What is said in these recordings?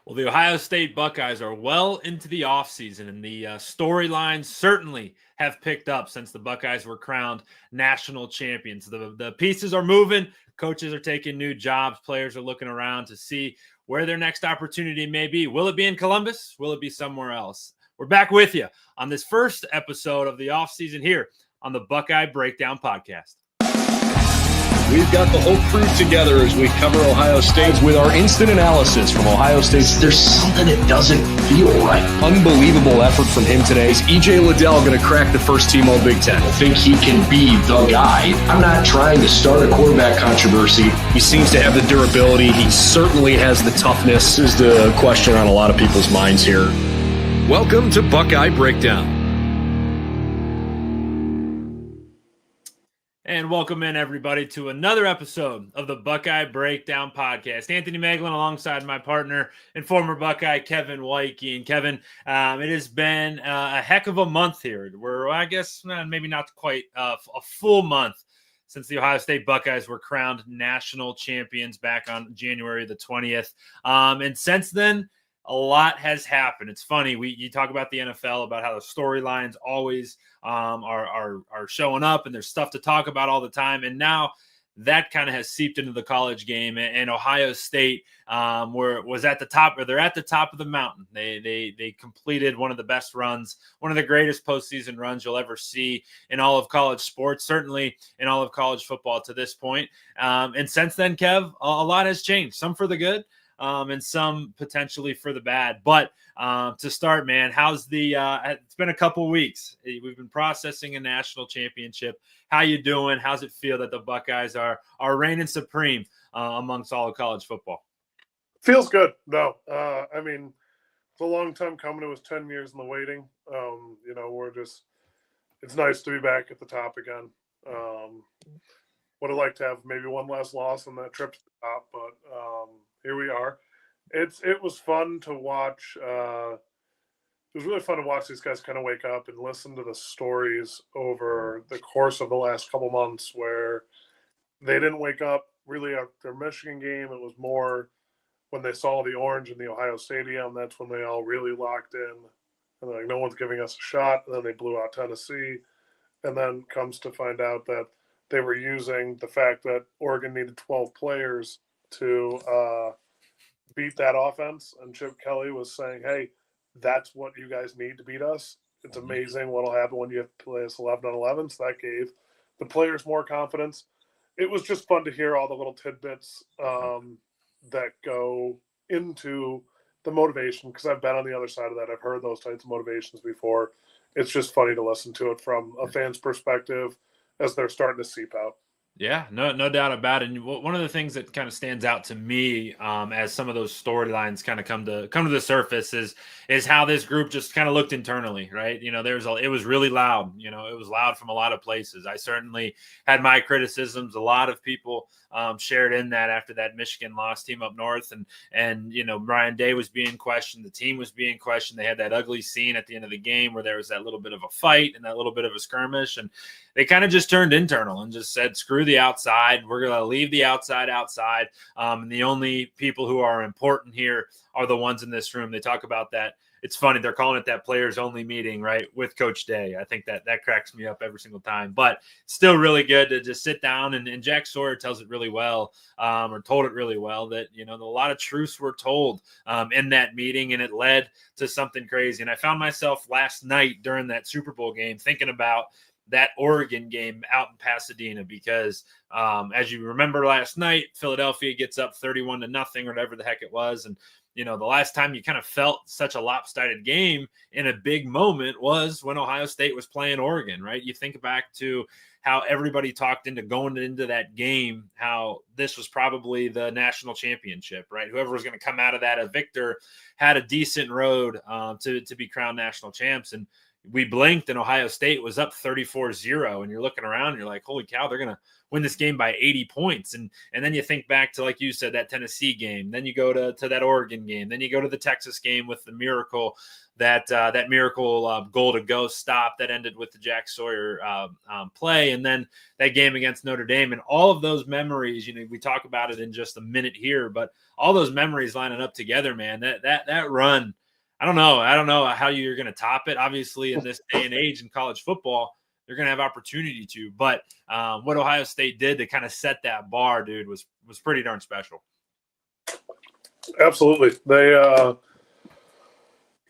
Well, the Ohio State Buckeyes are well into the offseason, and the storylines certainly have picked up since the Buckeyes were crowned national champions. The pieces are moving, coaches are taking new jobs, players are looking around to see where their next opportunity may be. Will it be in Columbus? Will it be somewhere else? We're back with you on this first episode of the offseason here on the Buckeye Breakdown Podcast. We've got the whole crew together as we cover Ohio State with our instant analysis from Ohio State. There's something that doesn't feel right. Unbelievable effort from him today. Is E.J. Liddell going to crack the first team All Big Ten? I think he can be the guy. I'm not trying to start a quarterback controversy. He seems to have the durability. He certainly has the toughness. This is the question on a lot of people's minds here. Welcome to Buckeye Breakdown. And welcome in, everybody, to another episode of the Buckeye Breakdown Podcast. Anthony Moeglin alongside my partner and former Buckeye, Kevin Woidke. And Kevin, it has been a heck of a month here. We're, I guess, maybe not quite a full month since the Ohio State Buckeyes were crowned national champions back on January the 20th. And since then, a lot has happened. It's funny. You talk about the NFL, about how the storylines always are showing up and there's stuff to talk about all the time. And now that kind of has seeped into the college game, and Ohio State was at the top, or they're at the top of the mountain. They completed one of the best runs, one of the greatest postseason runs you'll ever see in all of college sports, certainly in all of college football to this point. And since then, Kev, a lot has changed, some for the good, and some potentially for the bad. But to start, man, how's it's been a couple weeks. We've been processing a national championship. How you doing? How's it feel that the Buckeyes are reigning supreme amongst all of college football? Feels good. No, I mean, it's a long time coming. It was 10 years in the waiting. It's nice to be back at the top again. Would have liked to have maybe one less loss on that trip to the top, but here we are. It was fun to watch. It was really fun to watch these guys kind of wake up and listen to the stories over the course of the last couple months where they didn't wake up really after their Michigan game. It was more when they saw the orange in the Ohio Stadium. That's when they all really locked in. And like, no one's giving us a shot. And then they blew out Tennessee. And then comes to find out that they were using the fact that Oregon needed 12 players to beat that offense. And Chip Kelly was saying, hey, that's what you guys need to beat us. It's amazing what'll happen when you have to play us 11 on 11. So that gave the players more confidence. It was just fun to hear all the little tidbits that go into the motivation, because I've been on the other side of that. I've heard those types of motivations before. It's just funny to listen to it from a fan's perspective as they're starting to seep out. Yeah, no doubt about it. And one of the things that kind of stands out to me as some of those storylines kind of come to the surface is how this group just kind of looked internally, right? You know, it was really loud. You know, it was loud from a lot of places. I certainly had my criticisms. A lot of people shared in that after that Michigan loss, team up north, and you know, Ryan Day was being questioned, the team was being questioned. They had that ugly scene at the end of the game where there was that little bit of a fight and that little bit of a skirmish, and they kind of just turned internal and just said, screw the outside. We're going to leave the outside. And the only people who are important here are the ones in this room. They talk about that. It's funny. They're calling it that players only meeting, right? With Coach Day. I think that cracks me up every single time, but still really good to just sit down. And Jack Sawyer tells it really well, or told it really well, that, you know, a lot of truths were told in that meeting, and it led to something crazy. And I found myself last night during that Super Bowl game thinking about that Oregon game out in Pasadena, because as you remember last night, Philadelphia gets up 31-0 or whatever the heck it was. And, you know, the last time you kind of felt such a lopsided game in a big moment was when Ohio State was playing Oregon, right? You think back to how everybody talked into going into that game, how this was probably the national championship, right? Whoever was going to come out of that a victor had a decent road to be crowned national champs. And we blinked and Ohio State was up 34-0, and you're looking around and you're like, holy cow, they're going to win this game by 80 points. And then you think back to, like you said, that Tennessee game, then you go to that Oregon game, then you go to the Texas game with the miracle, that miracle goal to go stop that ended with the Jack Sawyer play, and then that game against Notre Dame. And all of those memories, we talk about it in just a minute here, but all those memories lining up together, man, that run, I don't know how you're going to top it. Obviously, in this day and age in college football, they're going to have opportunity to. But what Ohio State did to kind of set that bar, dude, was pretty darn special. Absolutely. They,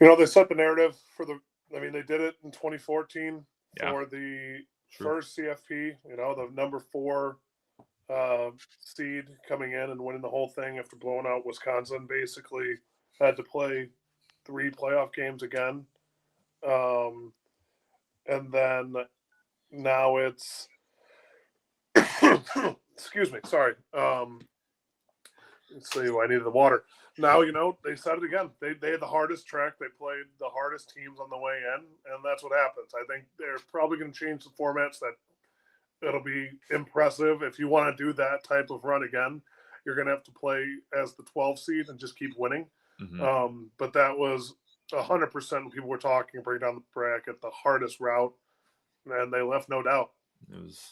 they set the narrative for they did it in 2014 for the first CFP, the number 4 seed coming in and winning the whole thing after blowing out Wisconsin. Basically had to play 3 playoff games again. And then now it's excuse me, sorry. Let's see, I needed the water. Now, they said it again. They had the hardest track. They played the hardest teams on the way in, and that's what happens. I think they're probably going to change the formats. That it'll be impressive. If you want to do that type of run again, you're going to have to play as the 12 seed and just keep winning. Mm-hmm. But that was 100% when people were talking, bring down the bracket, the hardest route, and they left no doubt.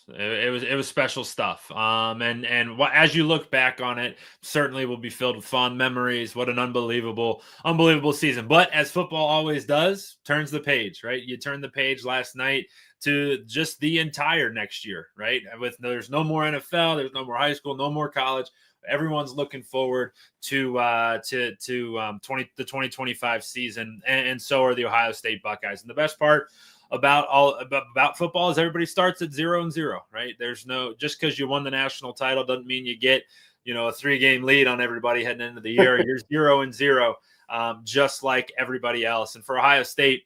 It was special stuff. And as you look back on it, certainly will be filled with fond memories. What an unbelievable season. But as football always does, turns the page, right? You turn the page last night to just the entire next year, right? There's no more NFL, there's no more high school, no more college. Everyone's looking forward to the 2025 season, and so are the Ohio State Buckeyes. And the best part about football is everybody starts at 0-0, right? There's no, just because you won the national title doesn't mean you get, a 3-game lead on everybody heading into the year. You're 0-0, just like everybody else. And for Ohio State,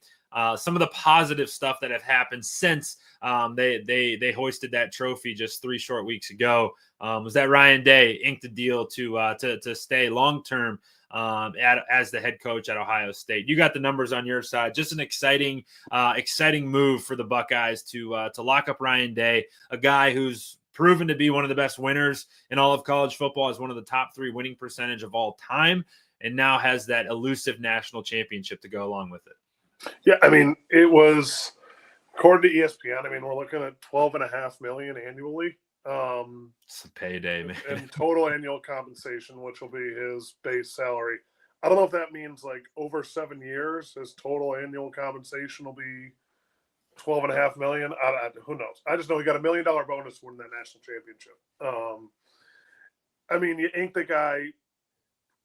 some of the positive stuff that have happened since they hoisted that trophy just 3 short weeks ago was that Ryan Day inked a deal to stay long term as the head coach at Ohio State. You got the numbers on your side. Just an exciting move for the Buckeyes to lock up Ryan Day, a guy who's proven to be one of the best winners in all of college football, is one of the top 3 winning percentage of all time, and now has that elusive national championship to go along with it. Yeah, it was, according to ESPN, we're looking at $12.5 million annually. It's a payday, man. And total annual compensation, which will be his base salary. I don't know if that means over 7 years, his total annual compensation will be $12.5 million. Who knows? I just know he got $1 million bonus to win that national championship. You ink the guy.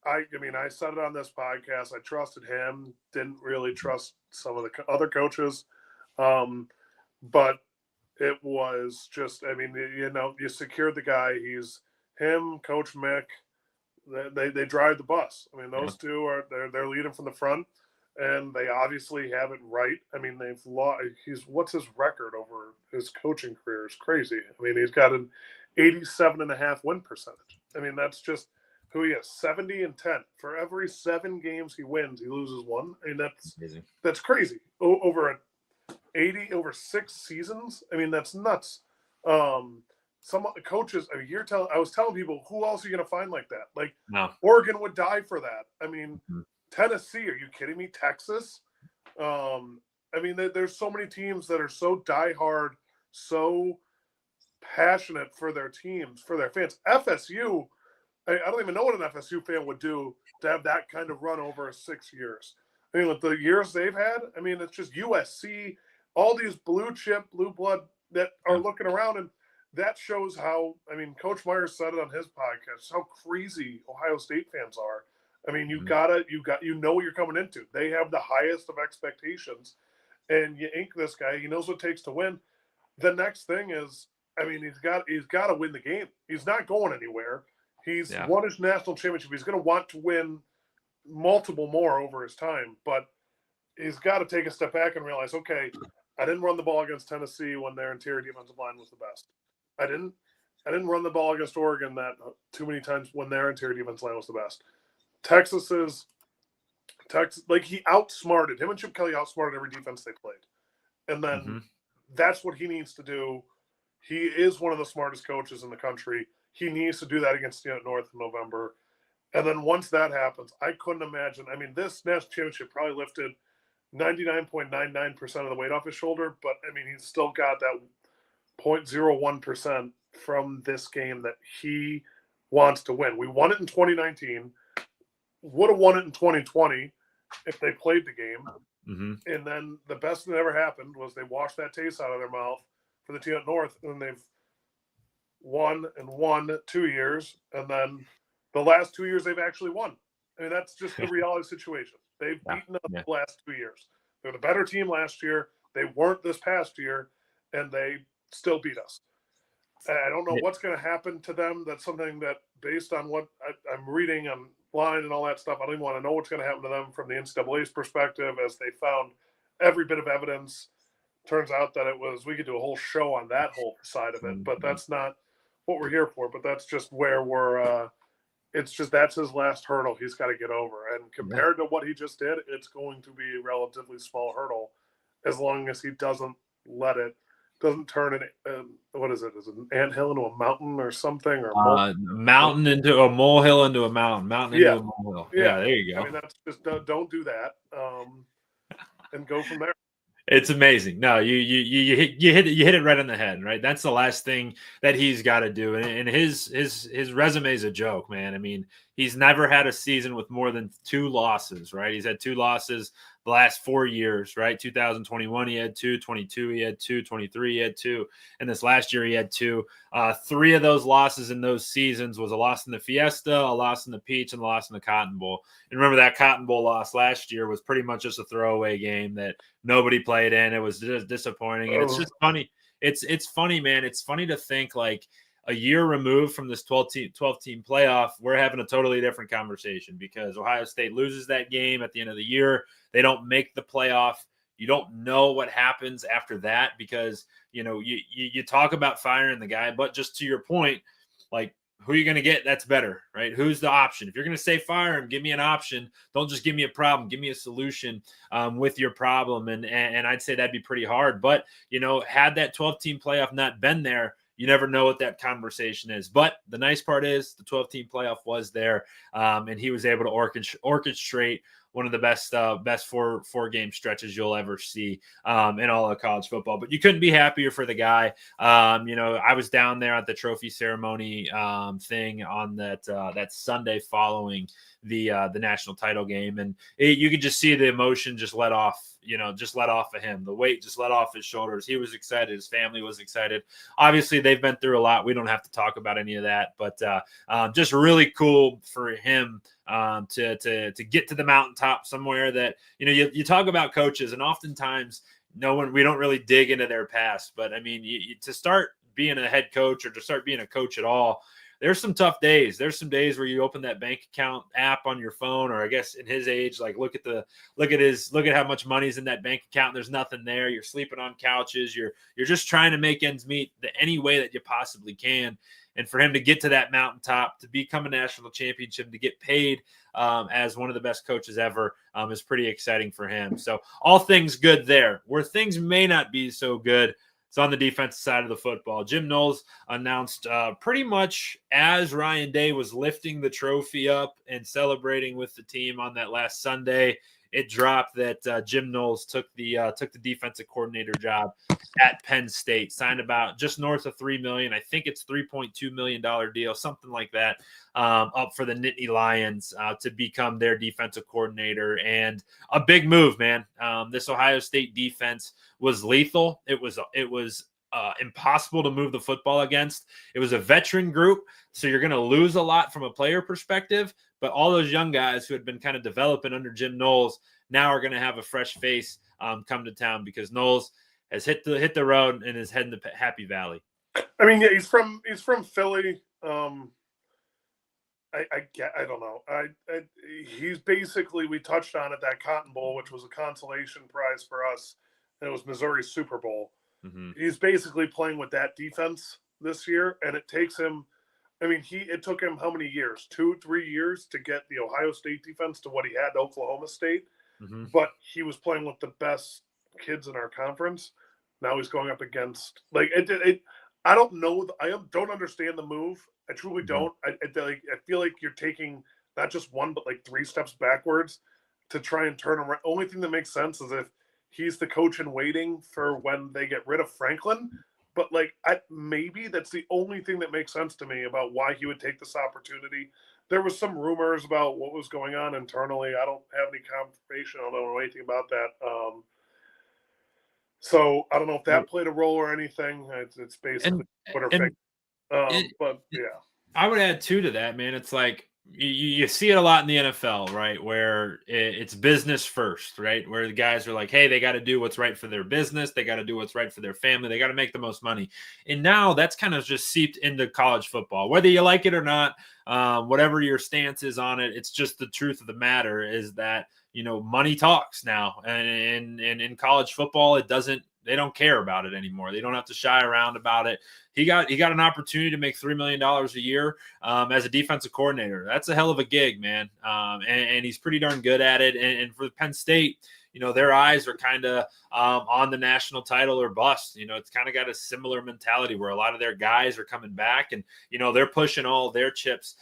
I said it on this podcast. I trusted him. Didn't really trust some of the other coaches, but it was just. You secured the guy. He's him, Coach Mick. They drive the bus. Those two are they're leading from the front, and they obviously have it right. They've lost. What's his record over his coaching career? Is crazy. He's got an 87.5 win percentage. That's just who he is. 70-10 for every 7 games he wins, he loses 1. That's amazing. That's crazy. Over 6 seasons. That's nuts. Some coaches, I was telling people, who else are you going to find like that? No. Oregon would die for that. Tennessee, are you kidding me? Texas. There's so many teams that are so diehard, so passionate for their teams, for their fans. FSU, I don't even know what an FSU fan would do to have that kind of run over 6 years. With the years they've had, it's just USC, all these blue chip, blue blood that are looking around, and that shows how, Coach Myers said it on his podcast, how crazy Ohio State fans are. You know what you're coming into. They have the highest of expectations, and you ink this guy. He knows what it takes to win. The next thing is, he's got to win the game. He's not going anywhere. He's won his national championship. He's going to want to win multiple more over his time, but he's got to take a step back and realize, okay, I didn't run the ball against Tennessee when their interior defensive line was the best. I didn't run the ball against Oregon that too many times when their interior defensive line was the best. Texas, he outsmarted him and Chip Kelly outsmarted every defense they played. And then Mm-hmm. that's what he needs to do. He is one of the smartest coaches in the country. He needs to do that against North in November. And then once that happens, I couldn't imagine. I mean, this national championship probably lifted 99.99% of the weight off his shoulder, but I mean, he's still got that 0.01% from this game that he wants to win. We won it in 2019, would have won it in 2020 if they played the game. Mm-hmm. And then the best that ever happened was they washed that taste out of their mouth for the team at North, and they've won 2 years, and then the last 2 years they've actually won. I mean, that's just the reality situation. They've beaten us the last 2 years. They're the better team last year. They weren't this past year, and they still beat us. I don't know what's going to happen to them. That's something that, based on what I'm reading online and all that stuff, I don't even want to know what's going to happen to them from the NCAA's perspective, as they found every bit of evidence. Turns out that we could do a whole show on that whole side of it, but that's not what we're here for. But that's just where we're that's his last hurdle he's got to get over. And compared to what he just did, it's going to be a relatively small hurdle, as long as he doesn't turn it, what is it? Is it an anthill into a mountain or something? Or mountain into a molehill into a mountain into a molehill. Yeah, there you go. I mean, that's just don't do that, and go from there. It's amazing. No, you hit it right on the head, right? That's the last thing that he's got to do. And his resume is a joke, man. I mean, he's never had a season with more than 2 losses, right? He's had 2 losses the last 4 years, right? 2021 he had 2, 22 he had 2, 23 he had 2, and this last year he had 2. 3 of those losses in those seasons was a loss in the Fiesta, a loss in the Peach, and a loss in the Cotton Bowl. And remember, that Cotton Bowl loss last year was pretty much just a throwaway game that nobody played in. It was just disappointing, and it's just funny. It's funny, man. It's funny to think, like, a year removed from this 12-team playoff, we're having a totally different conversation, because Ohio State loses that game at the end of the year. They don't make the playoff. You don't know what happens after that, because, you talk about firing the guy, but just to your point, like, who are you going to get that's better, right? Who's the option? If you're going to say fire him, give me an option. Don't just give me a problem. Give me a solution with your problem. And I'd say that'd be pretty hard. But, had that 12-team playoff not been there, you never know what that conversation is. But the nice part is the 12-team playoff was there, and he was able to orchestrate one of the best four-game stretches you'll ever see in all of college football. But you couldn't be happier for the guy. I was down there at the trophy ceremony thing on that Sunday following the national title game, and you could just see the emotion just let off of him. The weight just let off his shoulders. He was excited. His family was excited. Obviously, they've been through a lot. We don't have to talk about any of that, but just really cool for him to get to the mountaintop somewhere that, you talk about coaches, and oftentimes we don't really dig into their past. But I mean, to start being a head coach, or to start being a coach at all, there's some tough days. There's some days where you open that bank account app on your phone, or I guess in his age, like look at how much money's in that bank account. There's nothing there. You're sleeping on couches. You're just trying to make ends meet any way that you possibly can. And for him to get to that mountaintop, to become a national championship, to get paid as one of the best coaches ever is pretty exciting for him. So all things good there. Where things may not be so good, it's on the defensive side of the football. Jim Knowles announced pretty much as Ryan Day was lifting the trophy up and celebrating with the team on that last Sunday, it dropped that Jim Knowles took the defensive coordinator job at Penn State, signed about just north of $3 million. I think it's $3.2 million deal, something like that, up for the Nittany Lions to become their defensive coordinator. And a big move, man. This Ohio State defense was lethal. It was impossible to move the football against. It was a veteran group, so you're going to lose a lot from a player perspective. But all those young guys who had been kind of developing under Jim Knowles now are going to have a fresh face come to town, because Knowles has hit the road and is heading to Happy Valley. I mean, yeah, he's from Philly. I don't know. He's basically, we touched on it, that Cotton Bowl, which was a consolation prize for us, and it was Missouri's Super Bowl. Mm-hmm. He's basically playing with that defense this year, and it takes him. I mean, it took him how many years? 2-3 years to get the Ohio State defense to what he had at Oklahoma State. Mm-hmm. But he was playing with the best kids in our conference. Now he's going up against I don't know. I don't understand the move. I truly don't. I feel like you're taking not just one, but like 3 steps backwards to try and turn around. Only thing that makes sense is if he's the coach in waiting for when they get rid of Franklin. But maybe that's the only thing that makes sense to me about why he would take this opportunity. There was some rumors about what was going on internally. I don't have any confirmation. I don't know anything about that. So I don't know if that played a role or anything. It's basically Twitter fake. But yeah, I would add too to that, man. It's like you see it a lot in the NFL, right? Where it's business first, right? Where the guys are like, hey, they got to do what's right for their business. They got to do what's right for their family. They got to make the most money. And now that's kind of just seeped into college football, whether you like it or not, whatever your stance is on it. It's just the truth of the matter is that, money talks now. And in college football, they don't care about it anymore. They don't have to shy around about it. He got an opportunity to make $3 million a year as a defensive coordinator. That's a hell of a gig, man. And he's pretty darn good at it. And for Penn State, their eyes are kind of on the national title or bust. It's kind of got a similar mentality where a lot of their guys are coming back and, they're pushing all their chips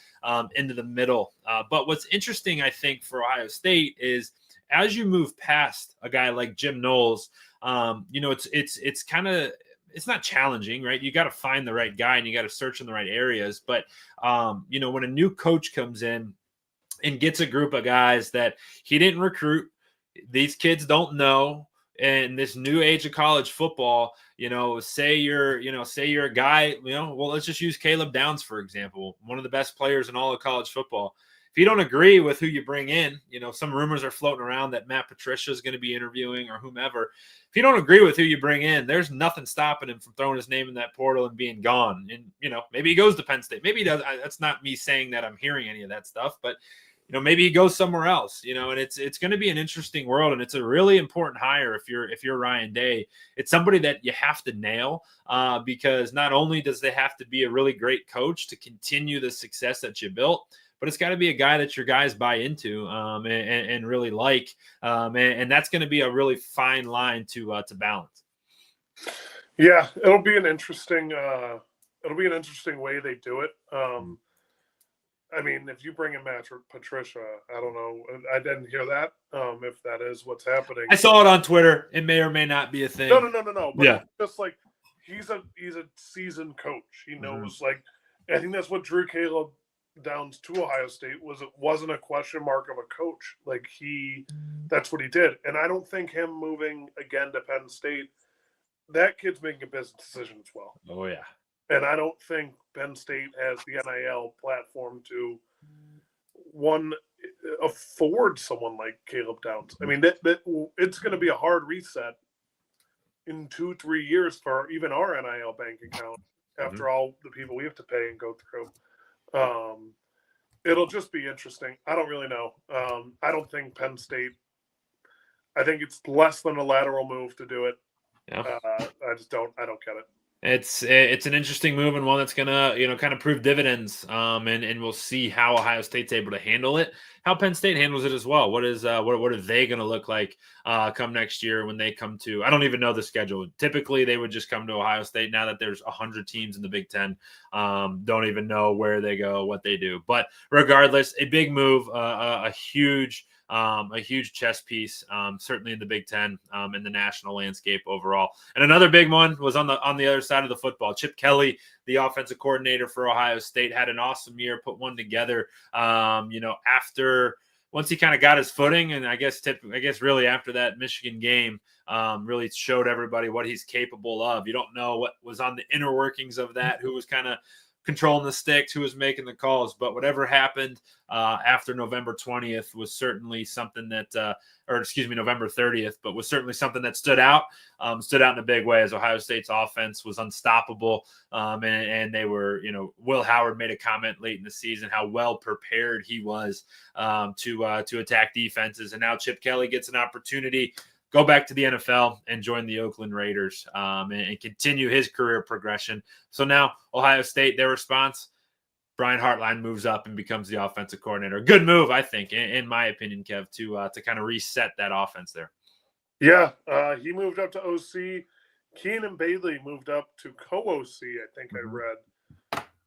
into the middle. But what's interesting, I think, for Ohio State is as you move past a guy like Jim Knowles, it's kind of, it's not challenging, right? You got to find the right guy and you got to search in the right areas. But, when a new coach comes in and gets a group of guys that he didn't recruit, these kids don't know, in this new age of college football, say you're a guy, well, let's just use Caleb Downs, for example, one of the best players in all of college football. If you don't agree with who you bring in, some rumors are floating around that Matt Patricia is going to be interviewing or whomever. If you don't agree with who you bring in, there's nothing stopping him from throwing his name in that portal and being gone. And, maybe he goes to Penn State. Maybe he does. That's not me saying that I'm hearing any of that stuff, but maybe he goes somewhere else, and it's going to be an interesting world. And it's a really important hire. If you're Ryan Day, it's somebody that you have to nail because not only does they have to be a really great coach to continue the success that you built, but it's got to be a guy that your guys buy into and really like. And that's going to be a really fine line to balance. Yeah, it'll be an interesting way they do it. I mean, if you bring in Matt Patricia, I don't know. I didn't hear that. If that is what's happening, I saw it on Twitter. It may or may not be a thing. No. But yeah, just like he's a seasoned coach. He knows. I think that's what drew Caleb Downs to Ohio State it wasn't a question mark of a coach. That's what he did. And I don't think him moving again to Penn State, that kid's making a business decision as well. Oh yeah. And I don't think Penn State has the NIL platform to afford someone like Caleb Downs. I mean, it's going to be a hard reset in 2-3 years for even our NIL bank account after all the people we have to pay and go through. It'll just be interesting. I don't really know. I don't think Penn State. I think it's less than a lateral move to do it. Yeah. I just don't. I don't get it. It's an interesting move and one that's gonna kind of prove dividends. And we'll see how Ohio State's able to handle it. How Penn State handles it as well. What are they gonna look like come next year when they come to? I don't even know the schedule. Typically, they would just come to Ohio State. Now that there's 100 teams in the Big Ten, don't even know where they go, what they do. But regardless, a big move, a huge chess piece, certainly in the Big Ten, in the national landscape overall. And another big one was on the other side of the football. Chip Kelly, the offensive coordinator for Ohio State, had an awesome year, put one together, after once he kind of got his footing. And I guess really after that Michigan game, really showed everybody what he's capable of. You don't know what was on the inner workings of that, who was kind of controlling the sticks, who was making the calls, but whatever happened after November 20th was certainly something that, November 30th, but was certainly something that stood out in a big way as Ohio State's offense was unstoppable. And they were, Will Howard made a comment late in the season, how well prepared he was to attack defenses. And now Chip Kelly gets an opportunity, go back to the NFL and join the Oakland Raiders and continue his career progression. So now Ohio State, their response, Brian Hartline moves up and becomes the offensive coordinator. Good move, I think, in my opinion, Kev, to kind of reset that offense there. Yeah, he moved up to OC. Keenan Bailey moved up to co-OC, I think I read.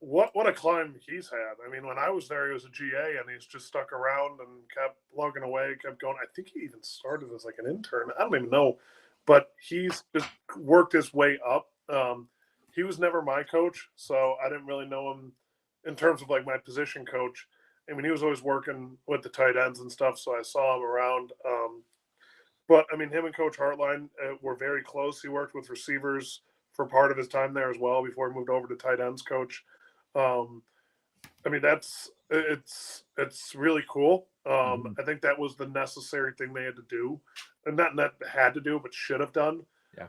What a climb he's had. I mean, when I was there, he was a GA, and he's just stuck around and kept plugging away, kept going. I think he even started as like an intern. I don't even know, but he's just worked his way up. He was never my coach, so I didn't really know him in terms of like my position coach. I mean, he was always working with the tight ends and stuff, so I saw him around. But I mean, him and Coach Hartline were very close. He worked with receivers for part of his time there as well before he moved over to tight ends coach. I mean, it's really cool. I think that was the necessary thing they had to do, and not had to do, but should have done. Yeah.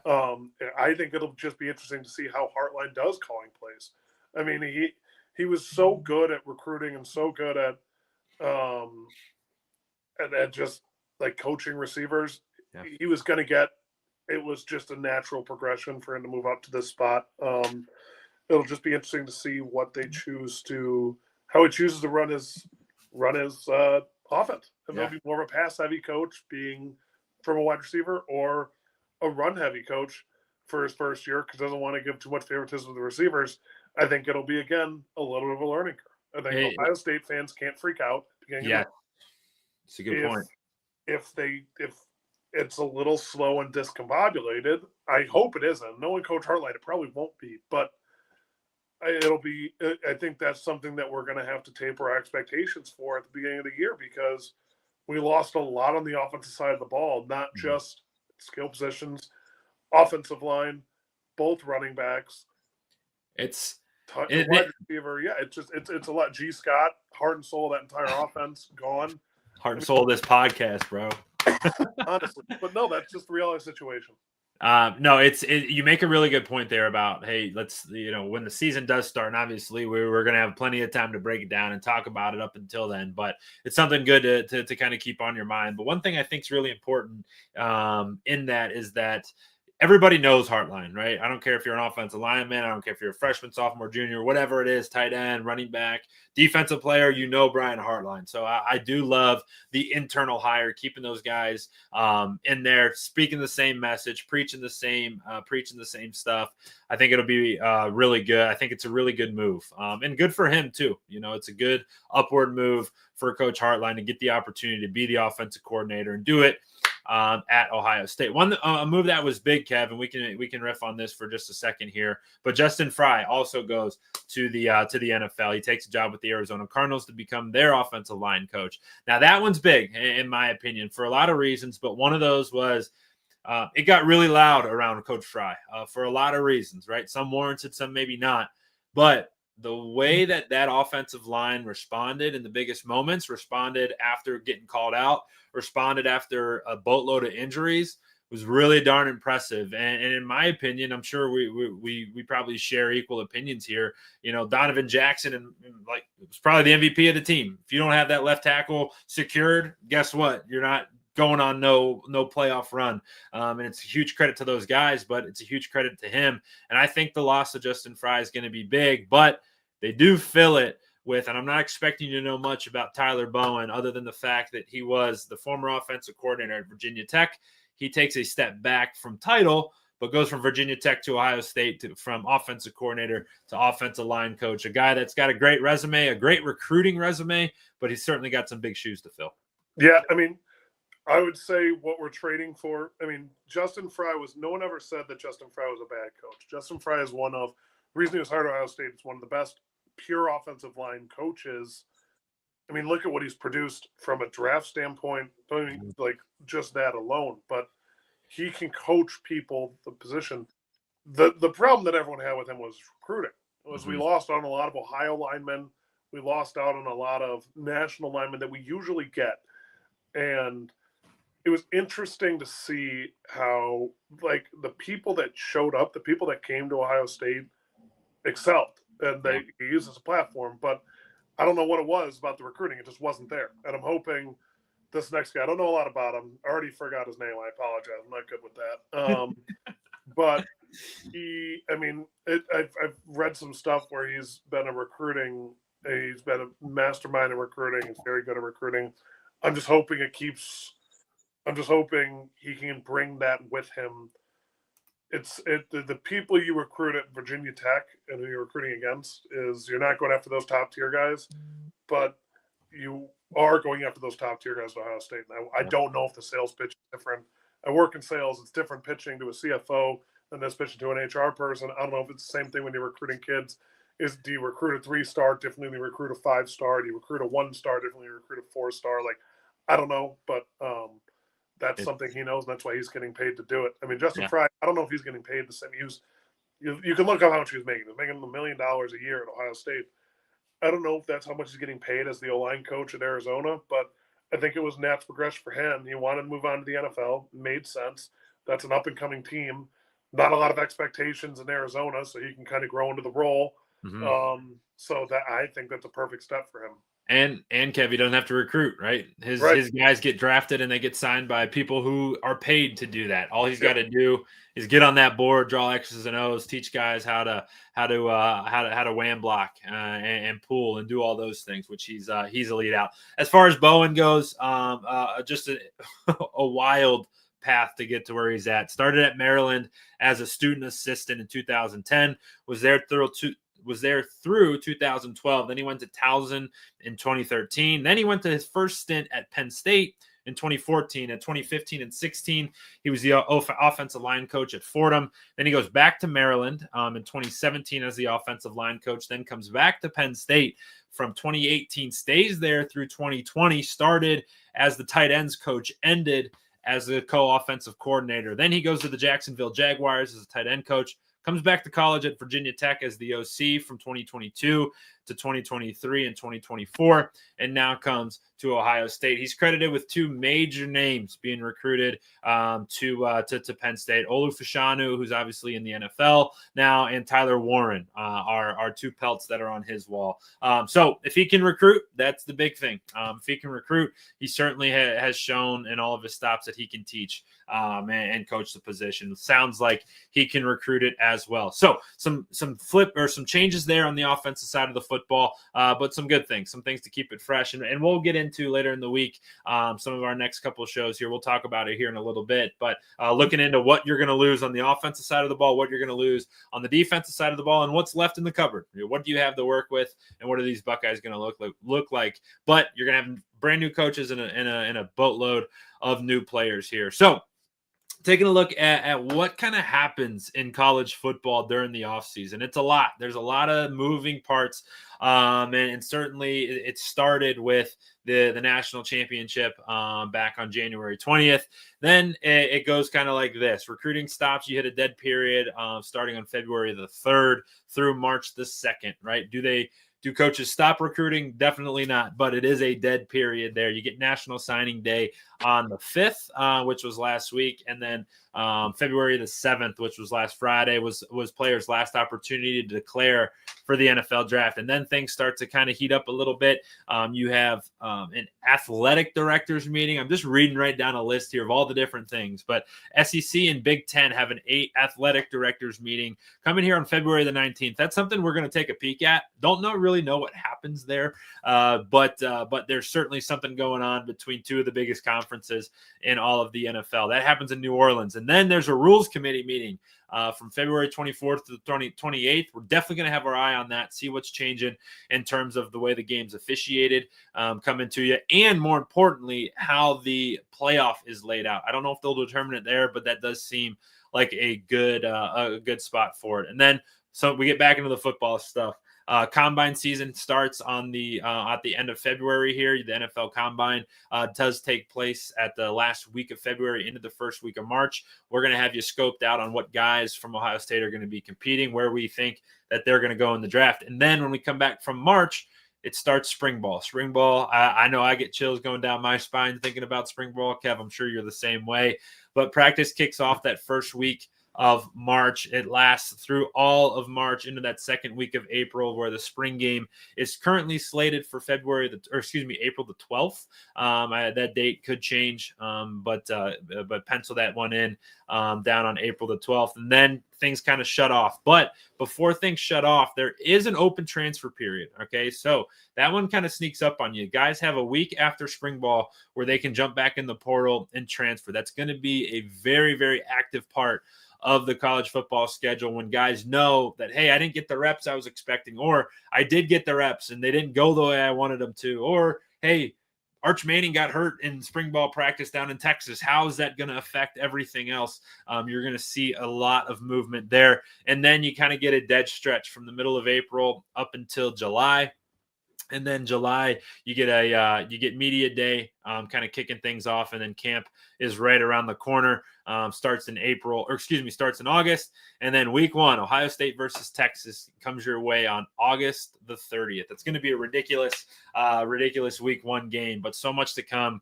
I think it'll just be interesting to see how Hartline does calling plays. I mean, he was so good at recruiting and so good at just like coaching receivers. Yeah. He was going to get. It was just a natural progression for him to move up to this spot. It'll just be interesting to see what they choose to, how he chooses to run his offense. And there'll be more of a pass heavy coach being from a wide receiver, or a run heavy coach for his first year because doesn't want to give too much favoritism to the receivers. I think it'll be again a little bit of a learning curve. I think Ohio State fans can't freak out. Yeah, it's a good point. If it's a little slow and discombobulated, I hope it isn't. Knowing Coach Hartline, it probably won't be, but it'll be. I think that's something that we're going to have to taper our expectations for at the beginning of the year, because we lost a lot on the offensive side of the ball, not just skill positions, offensive line, both running backs. It's wide receiver. Yeah, it's a lot. G. Scott, heart and soul of that entire offense, gone. Heart and soul of this podcast, bro. Honestly, but no, that's just the reality situation. No, you make a really good point there about, hey, let's, when the season does start, and obviously we're going to have plenty of time to break it down and talk about it up until then, but it's something good to kind of keep on your mind. But one thing I think is really important in that is that everybody knows Hartline, right? I don't care if you're an offensive lineman. I don't care if you're a freshman, sophomore, junior, whatever it is, tight end, running back, defensive player, Brian Hartline. So I do love the internal hire, keeping those guys in there, speaking the same message, preaching the same stuff. I think it'll be really good. I think it's a really good move, and good for him too. It's a good upward move for Coach Hartline to get the opportunity to be the offensive coordinator and do it at Ohio State. A move that was big, Kevin. We can riff on this for just a second here. But Justin Fry also goes to the NFL. He takes a job with the Arizona Cardinals to become their offensive line coach. Now that one's big, in my opinion, for a lot of reasons. But one of those was it got really loud around Coach Fry for a lot of reasons, right? Some warranted, some maybe not. But the way that offensive line responded in the biggest moments, responded after getting called out, responded after a boatload of injuries, was really darn impressive. And in my opinion, I'm sure we probably share equal opinions here. Donovan Jackson and like was probably the MVP of the team. If you don't have that left tackle secured, guess what? You're not going on no playoff run. And it's a huge credit to those guys, but it's a huge credit to him. And I think the loss of Justin Fry is going to be big, but they do fill it with, and I'm not expecting you to know much about Tyler Bowen other than the fact that he was the former offensive coordinator at Virginia Tech. He takes a step back from title, but goes from Virginia Tech to Ohio State, from offensive coordinator to offensive line coach, a guy that's got a great resume, a great recruiting resume, but he's certainly got some big shoes to fill. Yeah, I mean, I would say what we're trading for, Justin Fry no one ever said that Justin Fry was a bad coach. Justin Fry is the reason he was hired at Ohio State. It's one of the best pure offensive line coaches. Look at what he's produced from a draft standpoint, like just that alone, but he can coach people the position. The problem that everyone had with him was recruiting. We lost out on a lot of Ohio linemen. We lost out on a lot of national linemen that we usually get. And it was interesting to see how, like, the people that showed up, the people that came to Ohio State excelled, and they used it as a platform. But I don't know what it was about the recruiting. It just wasn't there. And I'm hoping this next guy, I don't know a lot about him. I already forgot his name. I apologize. I'm not good with that. But I've read some stuff where he's been a mastermind in recruiting. He's very good at recruiting. I'm just hoping it keeps I'm just hoping he can bring that with him. The people you recruit at Virginia Tech and who you're recruiting against is you're not going after those top tier guys, but you are going after those top tier guys at Ohio State. And I don't know if the sales pitch is different. I work in sales. It's different pitching to a CFO than this pitching to an HR person. I don't know if it's the same thing when you're recruiting kids. Do you recruit a 3-star differently than you recruit a 5-star? Do you recruit a 1-star differently than you recruit a 4-star? Like, I don't know, but that's something he knows, and that's why he's getting paid to do it. I mean, Justin Fry, I don't know if he's getting paid the same. You can look up how much he was making. He was making $1 million a year at Ohio State. I don't know if that's how much he's getting paid as the O-line coach at Arizona, but I think it was natural progression for him. He wanted to move on to the NFL. It made sense. That's an up-and-coming team. Not a lot of expectations in Arizona, so he can kind of grow into the role. Mm-hmm. So that I think that's a perfect step for him. And Kev, he doesn't have to recruit, right? His guys get drafted and they get signed by people who are paid to do that. All he's got to do is get on that board, draw X's and O's, teach guys how to wham block and pull and do all those things, which he's elite out. As far as Bowen goes, just a wild path to get to where he's at. Started at Maryland as a student assistant in 2010. Was there through 2012. Then he went to Towson in 2013. Then he went to his first stint at Penn State in 2014. At 2015 and 16, he was the offensive line coach at Fordham. Then he goes back to Maryland in 2017 as the offensive line coach. Then comes back to Penn State from 2018, stays there through 2020, started as the tight ends coach, ended as the co-offensive coordinator. Then he goes to the Jacksonville Jaguars as a tight end coach. Comes back to college at Virginia Tech as the OC from 2022 to 2023 and 2024, and now comes to Ohio State. He's credited with 2 major names being recruited to Penn State. Olu Fashanu, who's obviously in the NFL now, and Tyler Warren are 2 pelts that are on his wall. So if he can recruit, that's the big thing. If he can recruit, he certainly has shown in all of his stops that he can teach and coach the position. Sounds like he can recruit it as well. So some flip or some changes there on the offensive side of the football, but some good things, some things to keep it fresh. And we'll get into later in the week some of our next couple of shows here. We'll talk about it here in a little bit, but looking into what you're going to lose on the offensive side of the ball, what you're going to lose on the defensive side of the ball, and what's left in the cupboard. What do you have to work with, and what are these Buckeyes going to look like? But you're going to have brand new coaches and a boatload of new players here. So taking a look at what kind of happens in college football during the offseason. It's a lot. There's a lot of moving parts. And certainly it started with the national championship back on January 20th. Then it goes kind of like this. Recruiting stops. You hit a dead period starting on February the 3rd through March the 2nd, right? Do coaches stop recruiting? Definitely not, but it is a dead period there. You get National Signing Day on the 5th, which was last week, and then February the 7th, which was last Friday, was players' last opportunity to declare for the NFL draft. And then things start to kind of heat up a little bit. You have an athletic directors meeting. I'm just reading right down a list here of all the different things, but SEC and Big Ten have an 8 athletic directors meeting coming here on February the 19th. That's something we're going to take a peek at. Don't really know what happens there, but there's certainly something going on between 2 of the biggest conferences in all of the NFL. That happens in New Orleans. And then there's a rules committee meeting from February 24th to the 28th. We're definitely going to have our eye on that, see what's changing in terms of the way the game's officiated coming to you, and more importantly, how the playoff is laid out. I don't know if they'll determine it there, but that does seem like a good spot for it. And then so we get back into the football stuff. Combine season starts on at the end of February here. The NFL Combine does take place at the last week of February into the first week of March. We're going to have you scoped out on what guys from Ohio State are going to be competing, where we think that they're going to go in the draft. And then when we come back from March, it starts spring ball. Spring ball, I know I get chills going down my spine thinking about spring ball. Kev, I'm sure you're the same way. But practice kicks off that first week of March. It lasts through all of March into that second week of April, where the spring game is currently slated for April the 12th. That date could change, but pencil that one in down on April the 12th, and then things kind of shut off. But before things shut off, there is an open transfer period. Okay, so that one kind of sneaks up on you. Guys have a week after spring ball where they can jump back in the portal and transfer. That's going to be a very, very active part of the college football schedule, when guys know that, hey, I didn't get the reps I was expecting, or I did get the reps and they didn't go the way I wanted them to, or, hey, Arch Manning got hurt in spring ball practice down in Texas. How is that going to affect everything else? You're going to see a lot of movement there. And then you kind of get a dead stretch from the middle of April up until July. And then July, you get media day, kind of kicking things off, and then camp is right around the corner. Starts in August, and then week 1, Ohio State versus Texas, comes your way on August the 30th. It's going to be a ridiculous week 1 game, but so much to come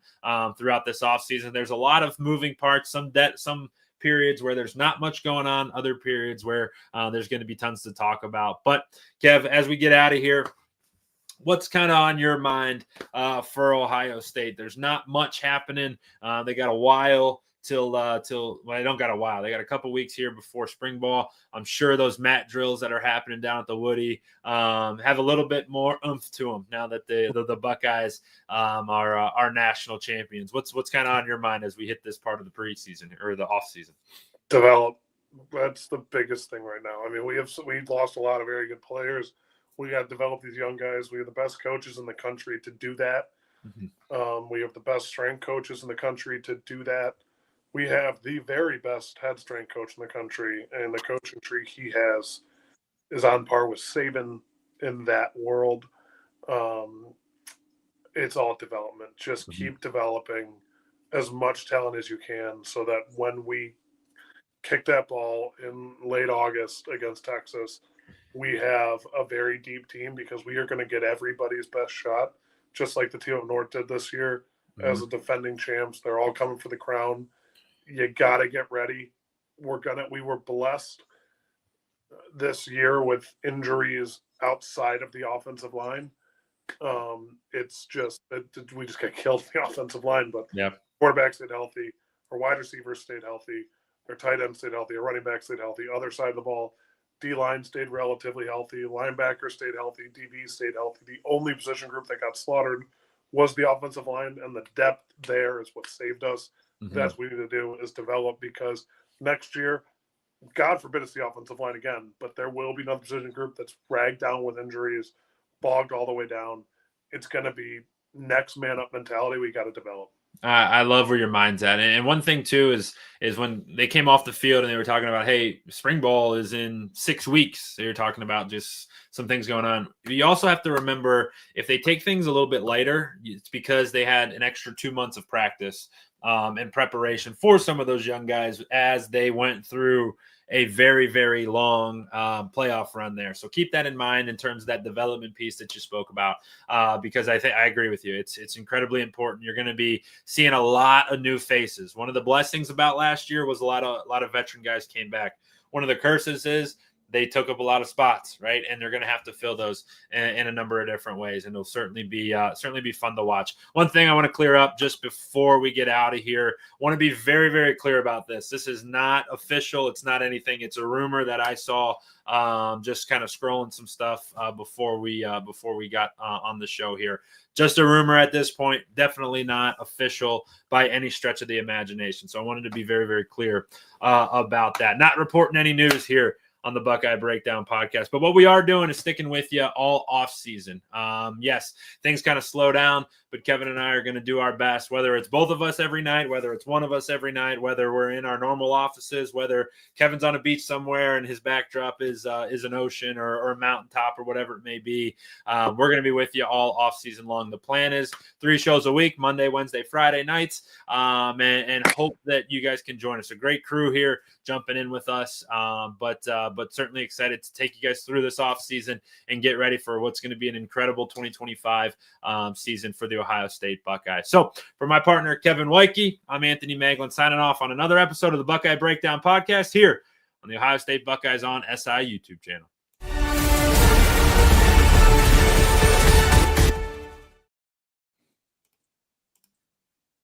throughout this offseason. There's a lot of moving parts, some periods where there's not much going on, other periods where there's going to be tons to talk about. But Kev, as we get out of here, what's kind of on your mind for Ohio State? There's not much happening. They got a while till they don't got a while. They got a couple weeks here before spring ball. I'm sure those mat drills that are happening down at the Woody have a little bit more oomph to them now that the Buckeyes are national champions. What's kind of on your mind as we hit this part of the preseason or the off season? Develop. That's the biggest thing right now. I mean, we've lost a lot of very good players. We got to develop these young guys. We have the best coaches in the country to do that. Mm-hmm. We have the best strength coaches in the country to do that. We have the very best head strength coach in the country, and the coaching tree he has is on par with Saban in that world. It's all development. Just keep developing as much talent as you can, so that when we kick that ball in late August against Texas, we have a very deep team, because we are going to get everybody's best shot, just like the team of North did this year as the defending champs. They're all coming for the crown. You got to get ready. We were blessed this year with injuries outside of the offensive line. We just got killed in the offensive line, but quarterback stayed healthy, our wide receivers stayed healthy, our tight end stayed healthy, our running back stayed healthy, other side of the ball, D-line stayed relatively healthy, linebacker stayed healthy, DB stayed healthy. The only position group that got slaughtered was the offensive line, and the depth there is what saved us. Mm-hmm. That's what we need to do, is develop, because next year, God forbid it's the offensive line again, but there will be another position group that's dragged down with injuries, bogged all the way down. It's going to be next man up mentality we got to develop. I love where your mind's at. And one thing too is when they came off the field and they were talking about, hey, spring ball is in 6 weeks. They were talking about just some things going on. You also have to remember, if they take things a little bit lighter, it's because they had an extra 2 months of practice and preparation for some of those young guys as they went through a very, very long playoff run there. So keep that in mind in terms of that development piece that you spoke about, because I agree with you. It's incredibly important. You're going to be seeing a lot of new faces. One of the blessings about last year was a lot of veteran guys came back. One of the curses is they took up a lot of spots, right? And they're going to have to fill those in a number of different ways, and it'll certainly be fun to watch. One thing I want to clear up just before we get out of here, I want to be very, very clear about this. This is not official. It's not anything. It's a rumor that I saw just kind of scrolling some stuff before we got on the show here. Just a rumor at this point, definitely not official by any stretch of the imagination. So I wanted to be very, very clear about that. Not reporting any news here on the Buckeye Breakdown podcast. But what we are doing is sticking with you all off season. Yes, things kind of slow down, but Kevin and I are going to do our best, whether it's both of us every night, whether it's one of us every night, whether we're in our normal offices, whether Kevin's on a beach somewhere and his backdrop is an ocean or a mountaintop or whatever it may be. We're going to be with you all off season long. The plan is 3 shows a week, Monday, Wednesday, Friday nights, and hope that you guys can join us. A great crew here jumping in with us, but certainly excited to take you guys through this off season and get ready for what's going to be an incredible 2025 season for the Ohio State Buckeyes. So for my partner, Kevin Woidke, I'm Anthony Moeglin signing off on another episode of the Buckeye Breakdown podcast here on the Ohio State Buckeyes on SI YouTube channel.